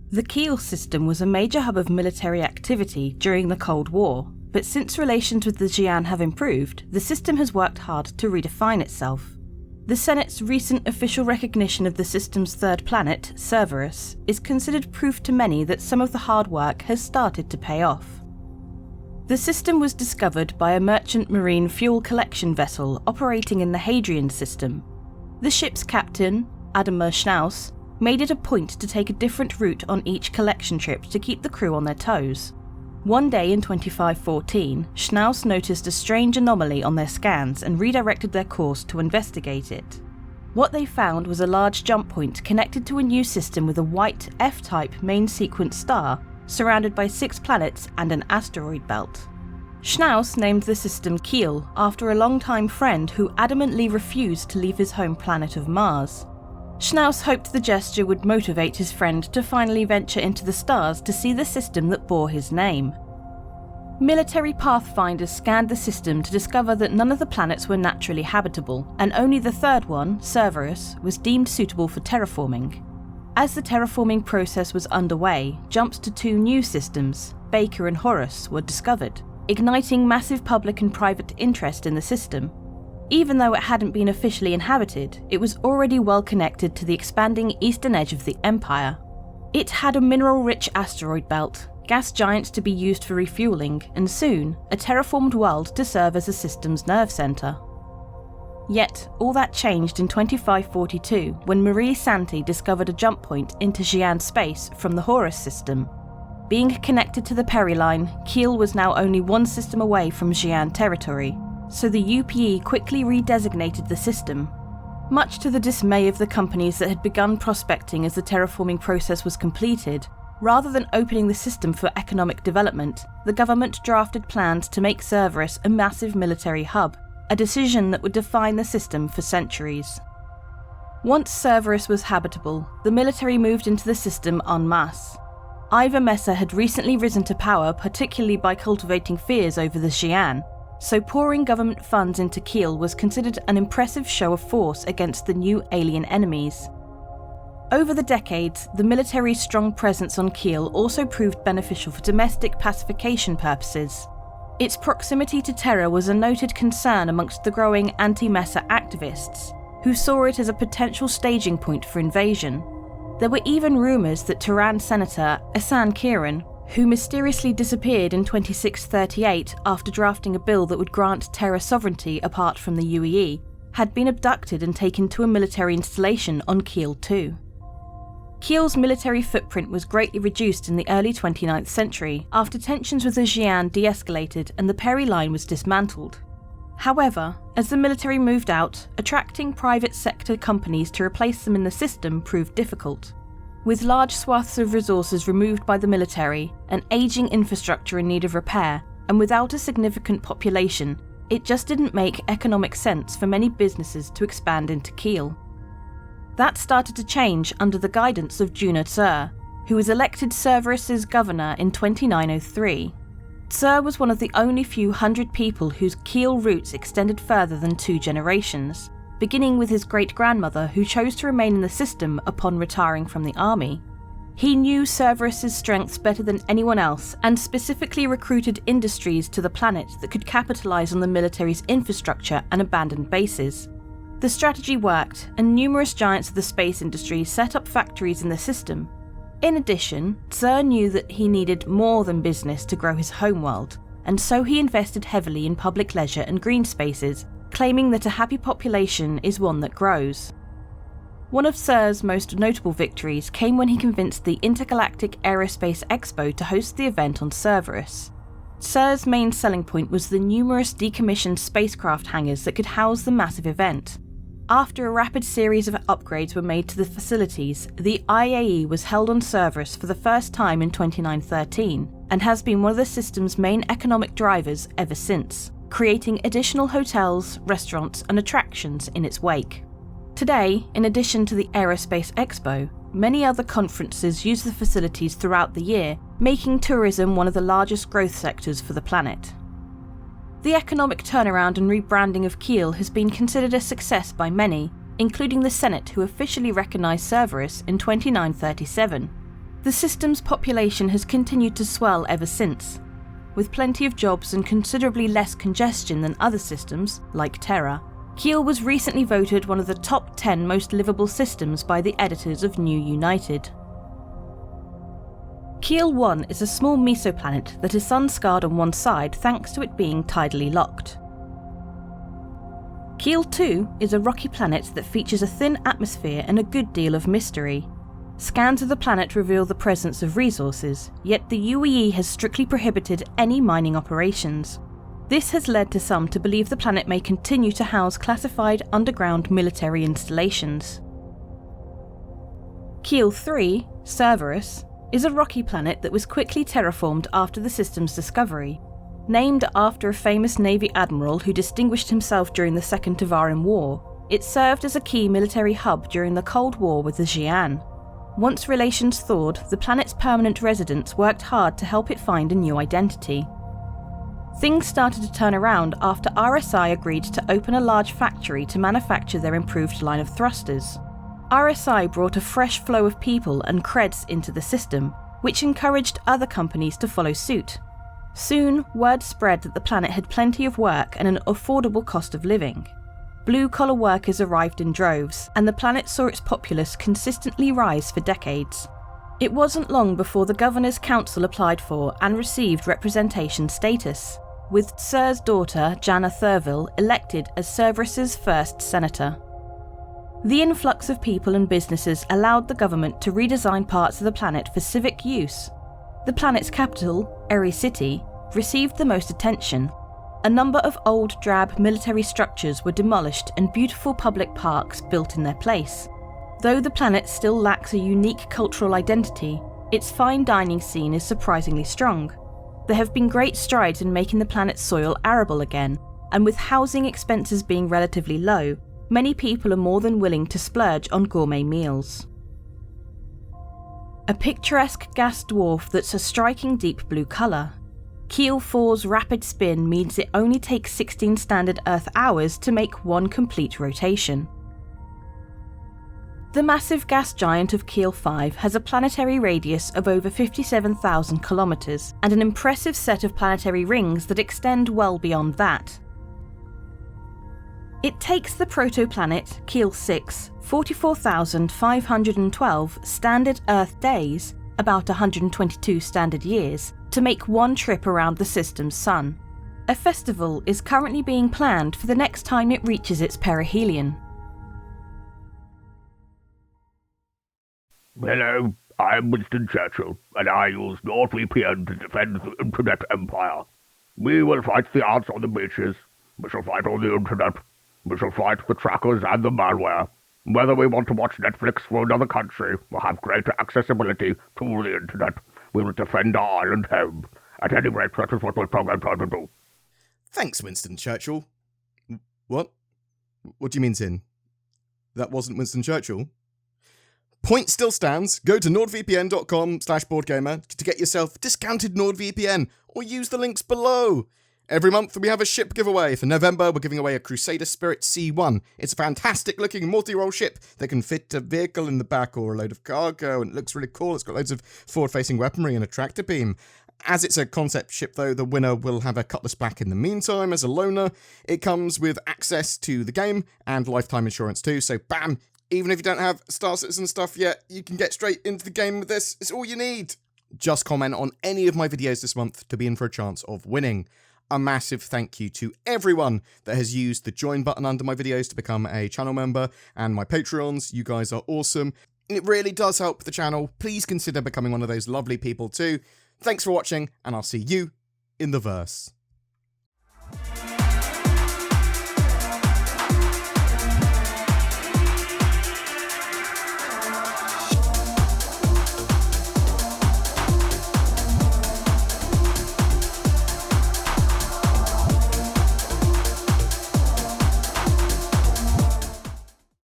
The Kiel system was a major hub of military activity during the Cold War, but since relations with the Xi'an have improved, the system has worked hard to redefine itself. The Senate's recent official recognition of the system's third planet, Cerberus, is considered proof to many that some of the hard work has started to pay off. The system was discovered by a merchant marine fuel collection vessel operating in the Hadrian system. The ship's captain, Admiral Schnaus, made it a point to take a different route on each collection trip to keep the crew on their toes. One day in 2514, Schnaus noticed a strange anomaly on their scans and redirected their course to investigate it. What they found was a large jump point connected to a new system with a white F-type main sequence star surrounded by 6 planets and an asteroid belt. Schnaus named the system Kiel after a longtime friend who adamantly refused to leave his home planet of Mars. Schnaus hoped the gesture would motivate his friend to finally venture into the stars to see the system that bore his name. Military pathfinders scanned the system to discover that none of the planets were naturally habitable, and only the third one, Cerberus, was deemed suitable for terraforming. As the terraforming process was underway, jumps to 2 new systems, Baker and Horus, were discovered, igniting massive public and private interest in the system. Even though it hadn't been officially inhabited, it was already well connected to the expanding eastern edge of the Empire. It had a mineral-rich asteroid belt, gas giants to be used for refueling, and soon, a terraformed world to serve as the system's nerve centre. Yet, all that changed in 2542 when Marie Santi discovered a jump point into Xi'an space from the Horus system. Being connected to the Peri line, Kiel was now only 1 system away from Xi'an territory, so the UPE quickly redesignated the system. Much to the dismay of the companies that had begun prospecting as the terraforming process was completed, rather than opening the system for economic development, the government drafted plans to make Cerberus a massive military hub, a decision that would define the system for centuries. Once Cerberus was habitable, the military moved into the system en masse. Ivor Messer had recently risen to power, particularly by cultivating fears over the Xi'an, so pouring government funds into Kiel was considered an impressive show of force against the new alien enemies. Over the decades, the military's strong presence on Kiel also proved beneficial for domestic pacification purposes. Its proximity to Terra was a noted concern amongst the growing anti-Messer activists, who saw it as a potential staging point for invasion. There were even rumours that Terran Senator Xi'An Cold War, who mysteriously disappeared in 2638 after drafting a bill that would grant Terra sovereignty apart from the UEE, had been abducted and taken to a military installation on Kiel too. Kiel's military footprint was greatly reduced in the early 29th century after tensions with the Xi'an de-escalated and the Peri line was dismantled. However, as the military moved out, attracting private sector companies to replace them in the system proved difficult. With large swaths of resources removed by the military, an ageing infrastructure in need of repair, and without a significant population, it just didn't make economic sense for many businesses to expand into Kiel. That started to change under the guidance of Juna Tsur, who was elected Cerberus's governor in 2903. Tsur was one of the only few hundred people whose Kiel roots extended further than 2 generations, beginning with his great-grandmother who chose to remain in the system upon retiring from the army. He knew Cerberus's strengths better than anyone else and specifically recruited industries to the planet that could capitalise on the military's infrastructure and abandoned bases. The strategy worked, and numerous giants of the space industry set up factories in the system. In addition, Tsur knew that he needed more than business to grow his homeworld, and so he invested heavily in public leisure and green spaces, claiming that a happy population is one that grows. One of Tsur's most notable victories came when he convinced the Intergalactic Aerospace Expo to host the event on Cerberus. Tsur's main selling point was the numerous decommissioned spacecraft hangars that could house the massive event. After a rapid series of upgrades were made to the facilities, the IAE was held on Cerberus for the first time in 2913 and has been one of the system's main economic drivers ever since, creating additional hotels, restaurants and attractions in its wake. Today, in addition to the Aerospace Expo, many other conferences use the facilities throughout the year, making tourism one of the largest growth sectors for the planet. The economic turnaround and rebranding of Kiel has been considered a success by many, including the Senate, who officially recognised Cerberus in 2937. The system's population has continued to swell ever since, with plenty of jobs and considerably less congestion than other systems, like Terra. Kiel was recently voted one of the top 10 most livable systems by the editors of New United. Kiel 1 is a small mesoplanet that is sun-scarred on one side thanks to it being tidally locked. Kiel 2 is a rocky planet that features a thin atmosphere and a good deal of mystery. Scans of the planet reveal the presence of resources, yet the UEE has strictly prohibited any mining operations. This has led to some to believe the planet may continue to house classified underground military installations. Kiel 3, Cerberus, is a rocky planet that was quickly terraformed after the system's discovery. Named after a famous Navy admiral who distinguished himself during the Second Tevarin War, it served as a key military hub during the Cold War with the Xi'An. Once relations thawed, the planet's permanent residents worked hard to help it find a new identity. Things started to turn around after RSI agreed to open a large factory to manufacture their improved line of thrusters. RSI brought a fresh flow of people and creds into the system, which encouraged other companies to follow suit. Soon, word spread that the planet had plenty of work and an affordable cost of living. Blue-collar workers arrived in droves, and the planet saw its populace consistently rise for decades. It wasn't long before the Governor's Council applied for and received representation status, with Sir's daughter, Janna Thurville, elected as Cerberus's first senator. The influx of people and businesses allowed the government to redesign parts of the planet for civic use. The planet's capital, Eri City, received the most attention. A number of old, drab military structures were demolished and beautiful public parks built in their place. Though the planet still lacks a unique cultural identity, its fine dining scene is surprisingly strong. There have been great strides in making the planet's soil arable again, and with housing expenses being relatively low, many people are more than willing to splurge on gourmet meals. A picturesque gas dwarf that's a striking deep blue colour. Kiel 4's rapid spin means it only takes 16 standard Earth hours to make one complete rotation. The massive gas giant of Kiel 5 has a planetary radius of over 57,000 kilometres and an impressive set of planetary rings that extend well beyond that. It takes the protoplanet Kiel 6 44,512 standard Earth days, about 122 standard years, to make one trip around the system's sun. A festival is currently being planned for the next time it reaches its perihelion. Hello, I'm Winston Churchill, and I use NordVPN to defend the Internet Empire. We will fight the ants on the beaches. We shall fight on the Internet. We shall fight the trackers and the malware. Whether we want to watch Netflix for another country or have greater accessibility to the Internet, we will defend our island home. At any rate, that is what we're programmed to do. Thanks, Winston Churchill. What? What do you mean, Tin? That wasn't Winston Churchill? Point still stands. Go to nordvpn.com/BoredGamer to get yourself discounted NordVPN, or use the links below. Every month we have a ship giveaway. For November, we're giving away a Crusader Spirit C1. It's a fantastic looking multi-role ship that can fit a vehicle in the back or a load of cargo, and it looks really cool. It's got loads of forward-facing weaponry and a tractor beam. As it's a concept ship though, the winner will have a Cutlass back in the meantime as a loaner. It comes with access to the game and lifetime insurance too, so bam! Even if you don't have Star Citizen stuff yet, you can get straight into the game with this. It's all you need. Just comment on any of my videos this month to be in for a chance of winning. A massive thank you to everyone that has used the join button under my videos to become a channel member, and my Patreons. You guys are awesome. It really does help the channel. Please consider becoming one of those lovely people too. Thanks for watching, and I'll see you in the verse.